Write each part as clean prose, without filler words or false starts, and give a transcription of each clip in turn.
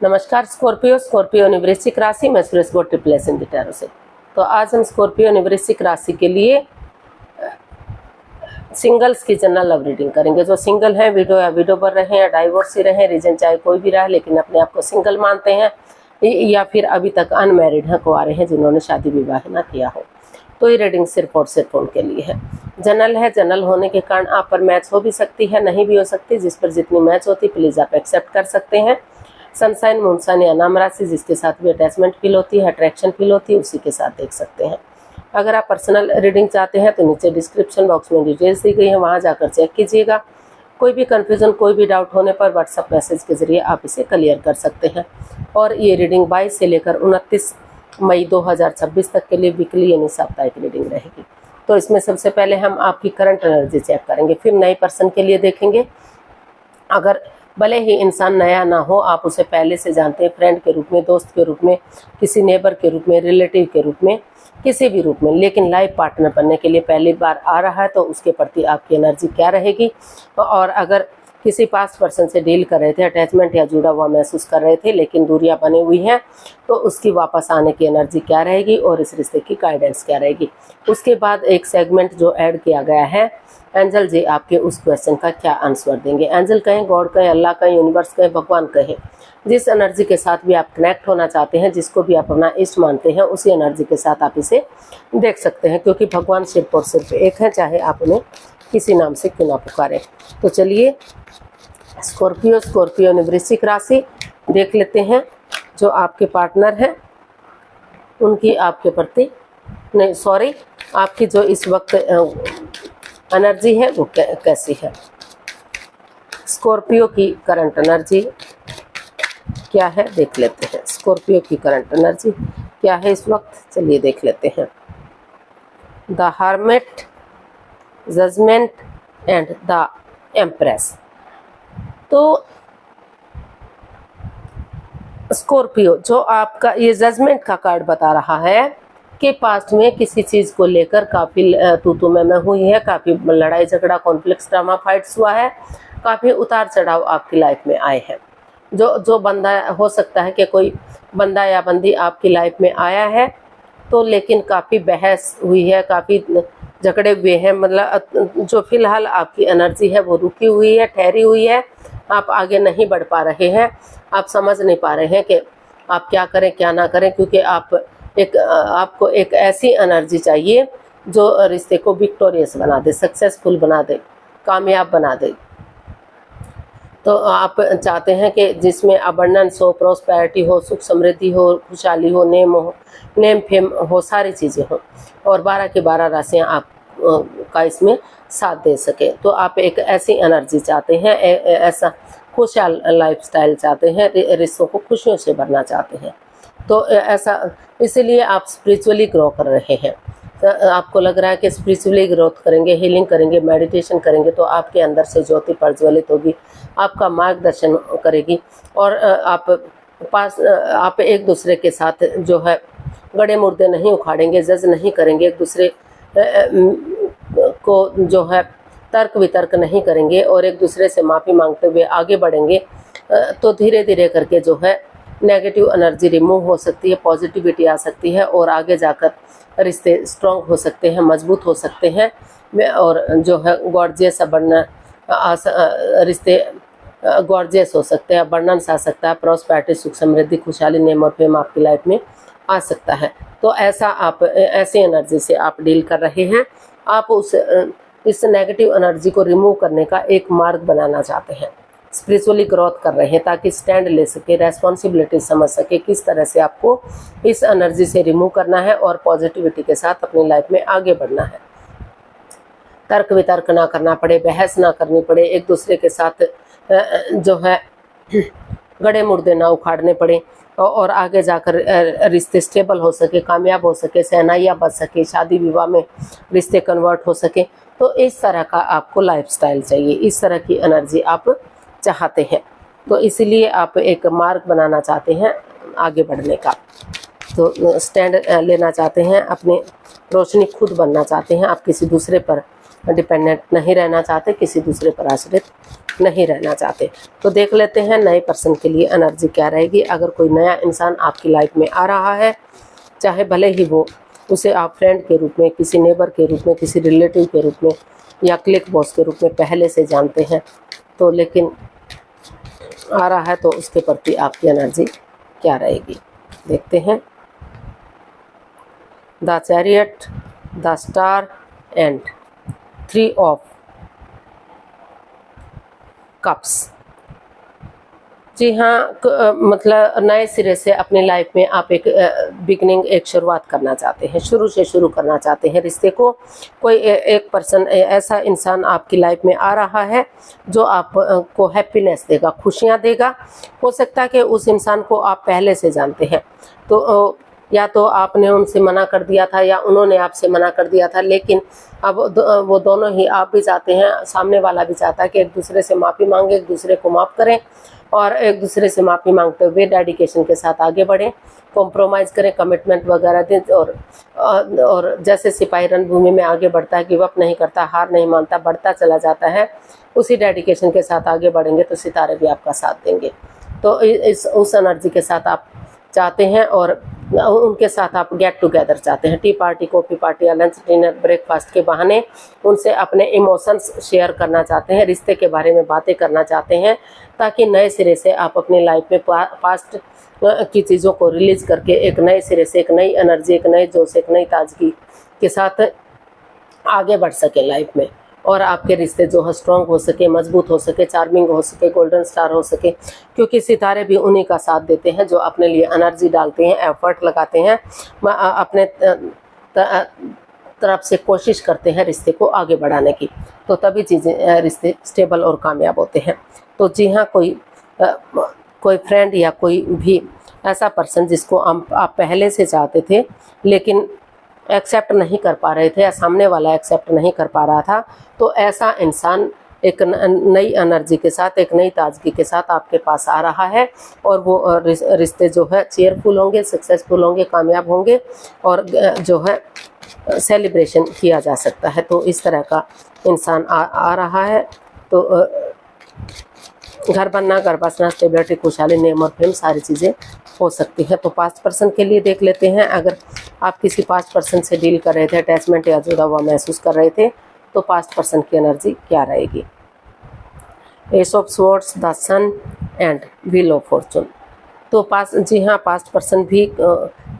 नमस्कार स्कॉर्पियो ने वृश्चिक राशि में सुरेश गो ट्रिपलेस इन टैरो से। तो आज हम स्कॉर्पियो ने वृश्चिक राशि के लिए सिंगल्स की जनरल लव रीडिंग करेंगे। जो सिंगल हैं, विडो या विडो पर रहे या डाइवोर्स ही रहे, रीजन चाहे कोई भी रहा लेकिन अपने आप को सिंगल मानते हैं, या फिर अभी तक अनमैरिड हैं, कुंवारे हैं जिन्होंने शादी विवाह ना किया हो, तो ये रीडिंग सिर्फ और सिर्फ उनके लिए है। जनरल है, जनरल होने के कारण आप पर मैच हो भी सकती है, नहीं भी हो सकती। जिस पर जितनी मैच होती प्लीज़ आप एक्सेप्ट कर सकते हैं। सनसाइन, मूनसाइन या नाम राशि जिसके साथ भी अटैचमेंट फील होती है, अट्रैक्शन फील होती है, उसी के साथ देख सकते हैं। अगर आप पर्सनल रीडिंग चाहते हैं तो नीचे डिस्क्रिप्शन बॉक्स में डिटेल्स दी गई है, वहाँ जाकर चेक कीजिएगा। कोई भी कन्फ्यूजन, कोई भी डाउट होने पर व्हाट्सएप मैसेज के जरिए आप इसे क्लियर कर सकते हैं। और ये रीडिंग 22 से लेकर 29 मई 2026 तक के लिए वीकली यानी साप्ताहिक रीडिंग रहेगी। तो इसमें सबसे पहले हम आपकी करंट एनर्जी चेक करेंगे, फिर नए पर्सन के लिए देखेंगे। अगर भले ही इंसान नया ना हो, आप उसे पहले से जानते हैं, फ्रेंड के रूप में, दोस्त के रूप में, किसी नेबर के रूप में, रिलेटिव के रूप में, किसी भी रूप में, लेकिन लाइफ पार्टनर बनने के लिए पहली बार आ रहा है, तो उसके प्रति आपकी एनर्जी क्या रहेगी। और अगर किसी पास्ट पर्सन से डील कर रहे थे, अटैचमेंट या जुड़ा हुआ महसूस कर रहे थे लेकिन दूरियां बनी हुई हैं, तो उसकी वापस आने की एनर्जी क्या रहेगी और इस रिश्ते की गाइडेंस क्या रहेगी। उसके बाद एक सेगमेंट जो ऐड किया गया है, एंजल जी आपके उस क्वेश्चन का क्या आंसर देंगे। एंजल कहें, गॉड कहें, अल्लाह कहें, यूनिवर्स कहें, भगवान कहें, जिस एनर्जी के साथ भी आप कनेक्ट होना चाहते हैं, जिसको भी आप अपना इष्ट मानते हैं, उसी एनर्जी के साथ आप इसे देख सकते हैं, क्योंकि भगवान सिर्फ और सिर्फ एक है, चाहे आप उन्हें किसी नाम से क्यों ना पुकारें। तो चलिए स्कॉर्पियो ने वृश्चिक राशि देख लेते हैं। जो आपके पार्टनर हैं उनकी आपके प्रति आपकी जो इस वक्त एनर्जी है वो कैसी है। स्कॉर्पियो की करंट एनर्जी क्या है देख लेते हैं। स्कॉर्पियो की करंट एनर्जी क्या है इस वक्त, चलिए देख लेते हैं। The hermit, judgement and the empress. तो स्कॉर्पियो, जो आपका ये जजमेंट का कार्ड बता रहा है कि पास्ट में किसी चीज़ को लेकर काफ़ी तू मैं हुई है, काफ़ी लड़ाई झगड़ा, कॉन्फ्लिक्ट्स, ड्रामा, फाइट्स हुआ है, काफ़ी उतार चढ़ाव आपकी लाइफ में आए हैं। जो बंदा, हो सकता है कि कोई बंदा या बंदी आपकी लाइफ में आया है, तो लेकिन काफ़ी बहस हुई है, काफ़ी झगड़े हुए हैं, मतलब जो फिलहाल आपकी एनर्जी है वो रुकी हुई है, ठहरी हुई है। आप आगे नहीं बढ़ पा रहे हैं, आप समझ नहीं पा रहे हैं कि आप क्या करें क्या ना करें, क्योंकि आपको एक ऐसी एनर्जी चाहिए जो रिश्ते को विक्टोरियस बना दे, सक्सेसफुल बना दे, कामयाब बना दे। तो आप चाहते हैं कि जिसमें अबंडेंस हो, प्रॉस्पेरिटी हो, सुख समृद्धि हो, खुशहाली हो, नेम फेम हो, सारी चीज़ें हो, और 12 की 12 राशियाँ आप का इसमें साथ दे सके। तो आप एक ऐसी एनर्जी चाहते हैं, ऐसा खुशहाल लाइफस्टाइल चाहते हैं, रिश्तों को खुशियों से भरना चाहते हैं। तो ऐसा इसीलिए आप स्पिरिचुअली ग्रो कर रहे हैं। तो आपको लग रहा है कि स्पिरिचुअली ग्रोथ करेंगे, हीलिंग करेंगे, मेडिटेशन करेंगे, तो आपके अंदर से ज्योति प्रज्वलित होगी, आपका मार्गदर्शन करेगी, और आप एक दूसरे के साथ जो है गड़े मुर्दे नहीं उखाड़ेंगे, जज नहीं करेंगे, एक दूसरे को जो है तर्क वितर्क नहीं करेंगे, और एक दूसरे से माफ़ी मांगते हुए आगे बढ़ेंगे। तो धीरे धीरे करके जो है नेगेटिव एनर्जी रिमूव हो सकती है, पॉजिटिविटी आ सकती है, और आगे जाकर रिश्ते स्ट्रॉन्ग हो सकते हैं, मजबूत हो सकते हैं, और जो है गॉर्जियस रिश्ते गॉर्जियस हो सकते हैं, अबंडेंस आ सकता है, प्रॉस्पेरिटी, सुख समृद्धि, खुशहाली, नेम और फेम आपकी लाइफ में आ सकता है। तो ऐसी एनर्जी से आप डील कर रहे हैं। आप इस नेगेटिव एनर्जी को रिमूव करने का एक मार्ग बनाना चाहते हैं, स्पिरिचुअली ग्रोथ कर रहे हैं, ताकि स्टैंड ले सके, रेस्पॉन्सिबिलिटी समझ सके, किस तरह से आपको इस एनर्जी से रिमूव करना है और पॉजिटिविटी के साथ अपनी लाइफ में आगे बढ़ना है। तर्क वितर्क ना करना पड़े, बहस ना करनी पड़े, एक दूसरे के साथ जो है गड़े मुर्दे ना उखाड़ने पड़े, और आगे जाकर रिश्ते स्टेबल हो सके, कामयाब हो सके, सहनाइयाँ बच सके, शादी विवाह में रिश्ते कन्वर्ट हो सके। तो इस तरह का आपको लाइफस्टाइल चाहिए, इस तरह की एनर्जी आप चाहते हैं। तो इसीलिए आप एक मार्ग बनाना चाहते हैं आगे बढ़ने का, तो स्टैंड लेना चाहते हैं, अपने रोशनी खुद बनना चाहते हैं, आप किसी दूसरे पर डिपेंडेंट नहीं रहना चाहते, किसी दूसरे पर आश्रित नहीं रहना चाहते। तो देख लेते हैं नए पर्सन के लिए एनर्जी क्या रहेगी। अगर कोई नया इंसान आपकी लाइफ में आ रहा है, चाहे भले ही वो उसे आप फ्रेंड के रूप में, किसी नेबर के रूप में, किसी रिलेटिव के रूप में या क्लिक बॉस के रूप में पहले से जानते हैं, तो लेकिन आ रहा है, तो उसके प्रति आपकी एनर्जी क्या रहेगी देखते हैं। The chariot, the star and 3 of cups. जी हाँ, मतलब नए सिरे से अपनी लाइफ में आप एक बिगनिंग, एक शुरुआत करना चाहते हैं, शुरू से शुरू करना चाहते हैं रिश्ते को। कोई एक पर्सन, ऐसा इंसान आपकी लाइफ में आ रहा है जो आप को हैप्पीनेस देगा, खुशियाँ देगा। हो सकता है कि उस इंसान को आप पहले से जानते हैं, तो या तो आपने उनसे मना कर दिया था या उन्होंने आपसे मना कर दिया था, लेकिन अब वो दोनों ही, आप भी चाहते हैं, सामने वाला भी चाहता है कि एक दूसरे से माफ़ी मांगे, एक दूसरे को माफ़ करें और एक दूसरे से माफ़ी मांगते हुए डेडिकेशन के साथ आगे बढ़ें, कॉम्प्रोमाइज़ करें, कमिटमेंट वगैरह दें। और जैसे सिपाही रणभूमि में आगे बढ़ता है, गिव अप नहीं करता, हार नहीं मानता, बढ़ता चला जाता है, उसी डेडिकेशन के साथ आगे बढ़ेंगे तो सितारे भी आपका साथ देंगे। तो उस एनर्जी के साथ आप चाहते हैं और उनके साथ आप गेट टुगेदर चाहते हैं, टी पार्टी, कॉफ़ी पार्टी या लंच, डिनर, ब्रेकफास्ट के बहाने उनसे अपने इमोशंस शेयर करना चाहते हैं, रिश्ते के बारे में बातें करना चाहते हैं, ताकि नए सिरे से आप अपनी लाइफ में पास्ट की चीज़ों को रिलीज़ करके एक नए सिरे से, एक नई एनर्जी, एक नए जोश, एक नई ताजगी के साथ आगे बढ़ सके लाइफ में, और आपके रिश्ते जो है स्ट्रॉन्ग हो सके, मजबूत हो सके, चार्मिंग हो सके, गोल्डन स्टार हो सके। क्योंकि सितारे भी उन्हीं का साथ देते हैं जो अपने लिए एनर्जी डालते हैं, एफर्ट लगाते हैं, अपने तरफ से कोशिश करते हैं रिश्ते को आगे बढ़ाने की, तो तभी चीज़ें, रिश्ते स्टेबल और कामयाब होते हैं। तो जी हाँ, कोई फ्रेंड या कोई भी ऐसा पर्सन जिसको आप पहले से चाहते थे लेकिन एक्सेप्ट नहीं कर पा रहे थे, या सामने वाला एक्सेप्ट नहीं कर पा रहा था, तो ऐसा इंसान एक नई एनर्जी के साथ, एक नई ताजगी के साथ आपके पास आ रहा है, और वो रिश्ते जो है चेयरफुल होंगे, सक्सेसफुल होंगे, कामयाब होंगे, और जो है सेलिब्रेशन किया जा सकता है। तो इस तरह का इंसान आ रहा है। तो घर बनना, घर बसना, स्टेबिलिटी, खुशहाली, नेम और फेम, सारी चीज़ें हो सकती है। तो पास्ट पर्सन के लिए देख लेते हैं। अगर आप किसी पास्ट पर्सन से डील कर रहे थे, अटैचमेंट या जुड़ा हुआ महसूस कर रहे थे, तो पास्ट पर्सन की एनर्जी क्या रहेगी। Ace of swords, the sun and wheel of fortune. तो जी हाँ, पास्ट पर्सन भी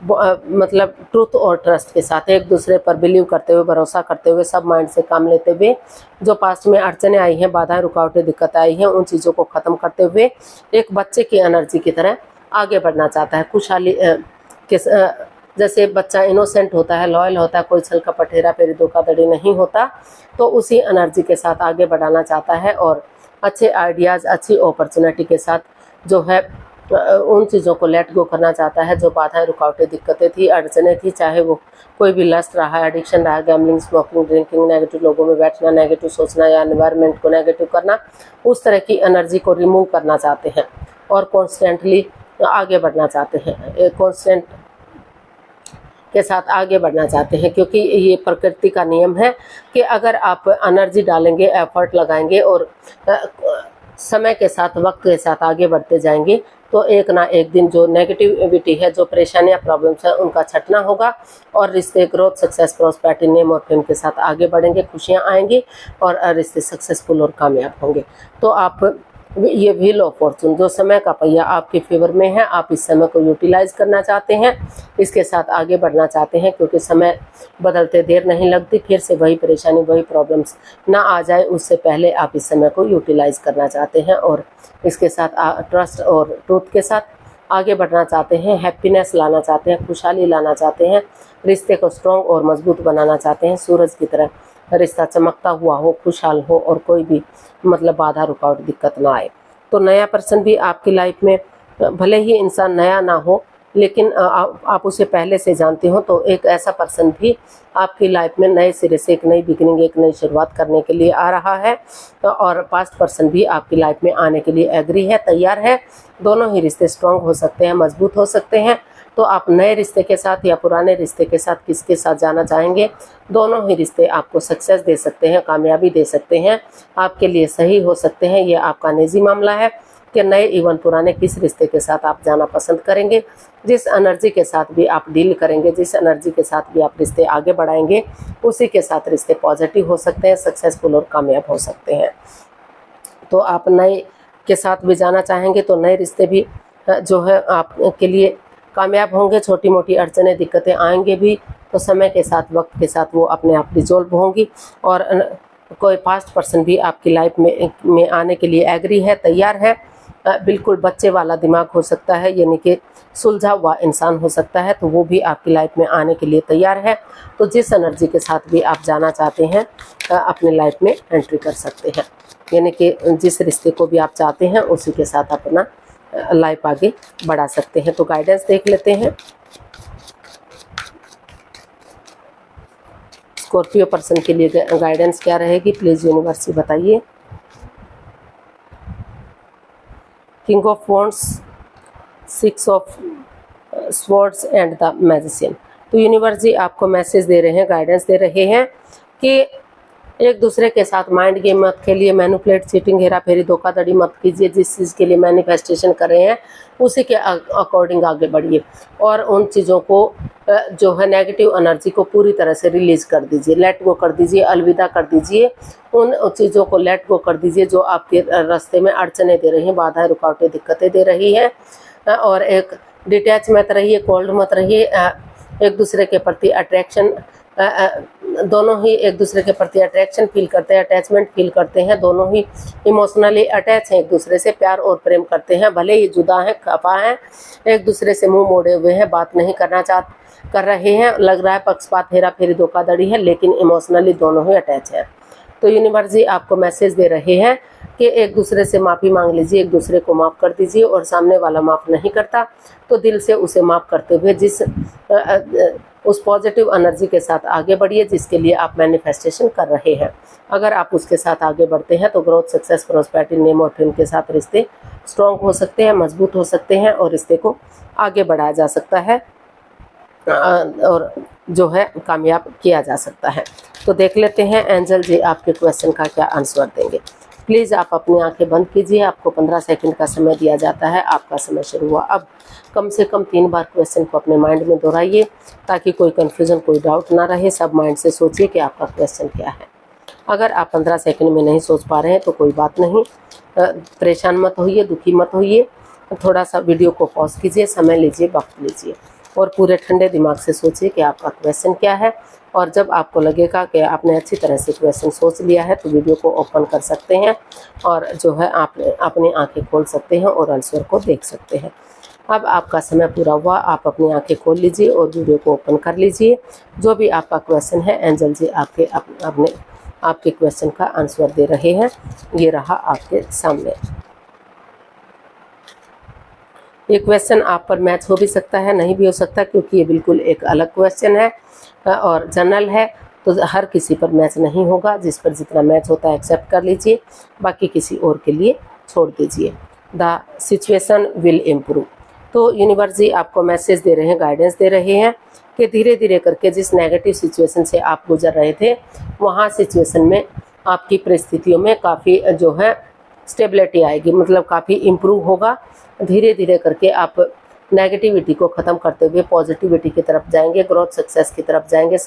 मतलब ट्रूथ और ट्रस्ट के साथ एक दूसरे पर बिलीव करते हुए, भरोसा करते हुए, सब माइंड से काम लेते हुए, जो पास्ट में अड़चनें आई हैं, बाधाएं, रुकावटें, दिक्कत आई हैं, उन चीज़ों को ख़त्म करते हुए एक बच्चे की एनर्जी की तरह आगे बढ़ना चाहता है। खुशहाली के जैसे बच्चा इनोसेंट होता है, लॉयल होता है, कोई छल कपट, हेरा फेरी, धोखाधड़ी नहीं होता, तो उसी एनर्जी के साथ आगे बढ़ाना चाहता है, और अच्छे आइडियाज़, अच्छी अपॉर्चुनिटी के साथ जो है उन चीज़ों को लेट गो करना चाहता है जो बाधाएं, रुकावटें, दिक्कतें थी, अड़चनें थी, चाहे वो कोई भी लस्ट रहा है, एडिक्शन रहा है, गैम्बलिंग, स्मोकिंग, ड्रिंकिंग, नेगेटिव लोगों में बैठना, नेगेटिव सोचना या एनवायरनमेंट को नेगेटिव करना, उस तरह की एनर्जी को रिमूव करना चाहते हैं और कॉन्स्टेंटली आगे बढ़ना चाहते हैं, कॉन्स्टेंट के साथ आगे बढ़ना चाहते हैं। क्योंकि ये प्रकृति का नियम है कि अगर आप एनर्जी डालेंगे, एफर्ट लगाएंगे और समय के साथ, वक्त के साथ आगे बढ़ते जाएंगे, तो एक ना एक दिन जो नेगेटिविटी है, जो परेशानियां, प्रॉब्लम्स हैं, उनका छटना होगा और रिश्ते ग्रोथ, सक्सेस, प्रॉस्पेरिटी, नेम और फेम के साथ आगे बढ़ेंगे, खुशियां आएंगी और रिश्ते सक्सेसफुल और कामयाब होंगे। तो आप ये व्हील ऑफ फॉर्चून, जो समय का पहिया आपके फेवर में है, आप इस समय को यूटिलाइज करना चाहते हैं, इसके साथ आगे बढ़ना चाहते हैं, क्योंकि समय बदलते देर नहीं लगती, फिर से वही परेशानी, वही प्रॉब्लम्स ना आ जाए, उससे पहले आप इस समय को यूटिलाइज करना चाहते हैं और इसके साथ ट्रस्ट और ट्रूथ के साथ आगे बढ़ना चाहते हैं, हैप्पीनेस लाना चाहते हैं, खुशहाली लाना चाहते हैं, रिश्ते को स्ट्रॉन्ग और मजबूत बनाना चाहते हैं, सूरज की तरह रिश्ता चमकता हुआ हो, खुशहाल हो और कोई भी मतलब बाधा, रुकावट, दिक्कत ना आए। तो नया पर्सन भी आपकी लाइफ में, भले ही इंसान नया ना हो, लेकिन आप उसे पहले से जानते हो, तो एक ऐसा पर्सन भी आपकी लाइफ में नए सिरे से एक नई बिगिनिंग, एक नई शुरुआत करने के लिए आ रहा है, और पास्ट पर्सन भी आपकी लाइफ में आने के लिए एग्री है, तैयार है। दोनों ही रिश्ते स्ट्रॉन्ग हो सकते हैं, मजबूत हो सकते हैं, तो आप नए रिश्ते के साथ या पुराने रिश्ते के साथ किसके साथ जाना चाहेंगे, दोनों ही रिश्ते आपको सक्सेस दे सकते हैं, कामयाबी दे सकते हैं, आपके लिए सही हो सकते हैं। ये आपका निजी मामला है कि नए इवन पुराने किस रिश्ते के साथ आप जाना पसंद करेंगे। जिस एनर्जी के साथ भी आप डील करेंगे, जिस एनर्जी के साथ भी आप रिश्ते आगे बढ़ाएंगे, उसी के साथ रिश्ते पॉजिटिव हो सकते हैं, सक्सेसफुल और कामयाब हो सकते हैं। तो आप नए के साथ भी जाना चाहेंगे तो नए रिश्ते भी जो है आपके लिए कामयाब होंगे। छोटी मोटी अड़चनें दिक्कतें आएंगे भी तो समय के साथ, वक्त के साथ वो अपने आप रिजॉल्व होंगी। और कोई पास्ट पर्सन भी आपकी लाइफ में आने के लिए एग्री है, तैयार है। बिल्कुल बच्चे वाला दिमाग हो सकता है, यानी कि सुलझा हुआ इंसान हो सकता है, तो वो भी आपकी लाइफ में आने के लिए तैयार है। तो जिस एनर्जी के साथ भी आप जाना चाहते हैं अपने लाइफ में एंट्री कर सकते हैं, यानी कि जिस रिश्ते को भी आप चाहते हैं उसी के साथ अपना लाइफ आगे बढ़ा सकते हैं। तो गाइडेंस देख लेते हैं। स्कॉर्पियो पर्सन के लिए गाइडेंस क्या रहेगी, प्लीज यूनिवर्स बताइए। King of wands, 6 of swords and the magician. तो यूनिवर्स जी आपको मैसेज दे रहे हैं, गाइडेंस दे रहे हैं कि एक दूसरे के साथ माइंड गेम मत खेलिए, मैनिपुलेट, चीटिंग, हेरा फेरी, धोखाधड़ी मत कीजिए। जिस चीज़ के लिए मैनिफेस्टेशन कर रहे हैं उसी के अकॉर्डिंग आगे बढ़िए और उन चीज़ों को जो है नेगेटिव एनर्जी को पूरी तरह से रिलीज कर दीजिए, लेट गो कर दीजिए, अलविदा कर दीजिए। उन चीज़ों को लेट गो कर दीजिए जो आपके रास्ते में अड़चने दे रही हैं, बाधाएं, रुकावटें, दिक्कतें दे रही हैं। और एक डिटैच मत रहिए, कोल्ड मत रहिए। एक दूसरे के प्रति अट्रैक्शन, दोनों ही एक दूसरे के प्रति अट्रैक्शन फील करते हैं, अटैचमेंट फील करते हैं, दोनों ही इमोशनली अटैच हैं, एक दूसरे से प्यार और प्रेम करते हैं। भले ही जुदा हैं, खफा हैं, एक दूसरे से मुंह मोड़े हुए हैं, बात नहीं कर रहे हैं, लग रहा है पक्षपात, हेरा फेरी, धोखाधड़ी है, लेकिन इमोशनली दोनों ही अटैच हैं। तो यूनिवर्स जी आपको मैसेज दे रहे हैं कि एक दूसरे से माफ़ी मांग लीजिए, एक दूसरे को माफ़ कर दीजिए। और सामने वाला माफ़ नहीं करता तो दिल से उसे माफ़ करते हुए उस पॉजिटिव एनर्जी के साथ आगे बढ़िए जिसके लिए आप मैनिफेस्टेशन कर रहे हैं। अगर आप उसके साथ आगे बढ़ते हैं तो ग्रोथ, सक्सेस, प्रॉस्पेरिटी, नेम और फेम के साथ रिश्ते स्ट्रॉन्ग हो सकते हैं, मजबूत हो सकते हैं और रिश्ते को आगे बढ़ाया जा सकता है और जो है कामयाब किया जा सकता है। तो देख लेते हैं एंजल जी आपके क्वेश्चन का क्या आंसर देंगे। प्लीज़ आप अपनी आंखें बंद कीजिए, आपको 15 सेकंड का समय दिया जाता है। आपका समय शुरू हुआ। अब कम से कम 3 बार क्वेश्चन को अपने माइंड में दोहराइए ताकि कोई कन्फ्यूज़न, कोई डाउट ना रहे। सब माइंड से सोचिए कि आपका क्वेश्चन क्या है। अगर आप 15 सेकंड में नहीं सोच पा रहे हैं तो कोई बात नहीं, परेशान मत होइए, दुखी मत होइए। थोड़ा सा वीडियो को पॉज कीजिए, समय लीजिए, वक्त लीजिए और पूरे ठंडे दिमाग से सोचिए कि आपका क्वेश्चन क्या है। और जब आपको लगेगा कि आपने अच्छी तरह से क्वेश्चन सोच लिया है तो वीडियो को ओपन कर सकते हैं और जो है आप अपनी आंखें खोल सकते हैं और आंसर को देख सकते हैं। अब आपका समय पूरा हुआ, आप अपनी आंखें खोल लीजिए और वीडियो को ओपन कर लीजिए। जो भी आपका क्वेश्चन है एंजल जी आपके क्वेश्चन का आंसर दे रहे हैं। ये रहा आपके सामने। ये क्वेश्चन आप पर मैच हो भी सकता है, नहीं भी हो सकता, क्योंकि ये बिल्कुल एक अलग क्वेश्चन है और जनरल है, तो हर किसी पर मैच नहीं होगा। जिस पर जितना मैच होता है एक्सेप्ट कर लीजिए, बाकी किसी और के लिए छोड़ दीजिए। The situation will improve. तो यूनिवर्स जी आपको मैसेज दे रहे हैं, गाइडेंस दे रहे हैं कि धीरे धीरे करके जिस नेगेटिव सिचुएशन से आप गुजर रहे थे वहाँ सिचुएशन में आपकी परिस्थितियों में काफ़ी जो है स्टेबिलिटी आएगी, मतलब काफ़ी इम्प्रूव होगा। धीरे धीरे करके आप नेगेटिविटी को ख़त्म करते हुए पॉजिटिविटी की तरफ जाएंगे, ग्रोथ, सक्सेस की तरफ जाएंगे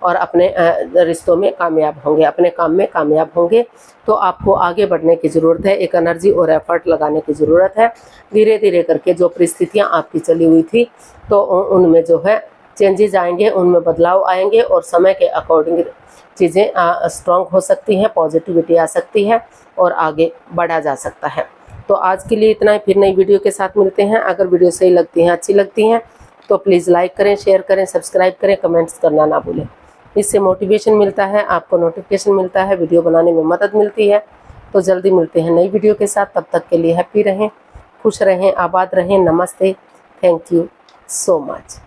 और अपने रिश्तों में कामयाब होंगे, अपने काम में कामयाब होंगे। तो आपको आगे बढ़ने की ज़रूरत है, एक एनर्जी और एफर्ट लगाने की ज़रूरत है। धीरे धीरे करके जो परिस्थितियाँ आपकी चली हुई थी तो उनमें जो है चेंजेस आएंगे, उनमें बदलाव आएंगे और समय के अकॉर्डिंग चीज़ें स्ट्रॉन्ग हो सकती हैं, पॉजिटिविटी आ सकती है और आगे बढ़ा जा सकता है। तो आज के लिए इतना ही, फिर नई वीडियो के साथ मिलते हैं। अगर वीडियो सही लगती हैं, अच्छी लगती हैं तो प्लीज़ लाइक करें, शेयर करें, सब्सक्राइब करें, कमेंट्स करना ना भूलें। इससे मोटिवेशन मिलता है, आपको नोटिफिकेशन मिलता है, वीडियो बनाने में मदद मिलती है। तो जल्दी मिलते हैं नई वीडियो के साथ। तब तक के लिए हैप्पी रहें, खुश रहें, आबाद रहें। नमस्ते, थैंक यू सो मच।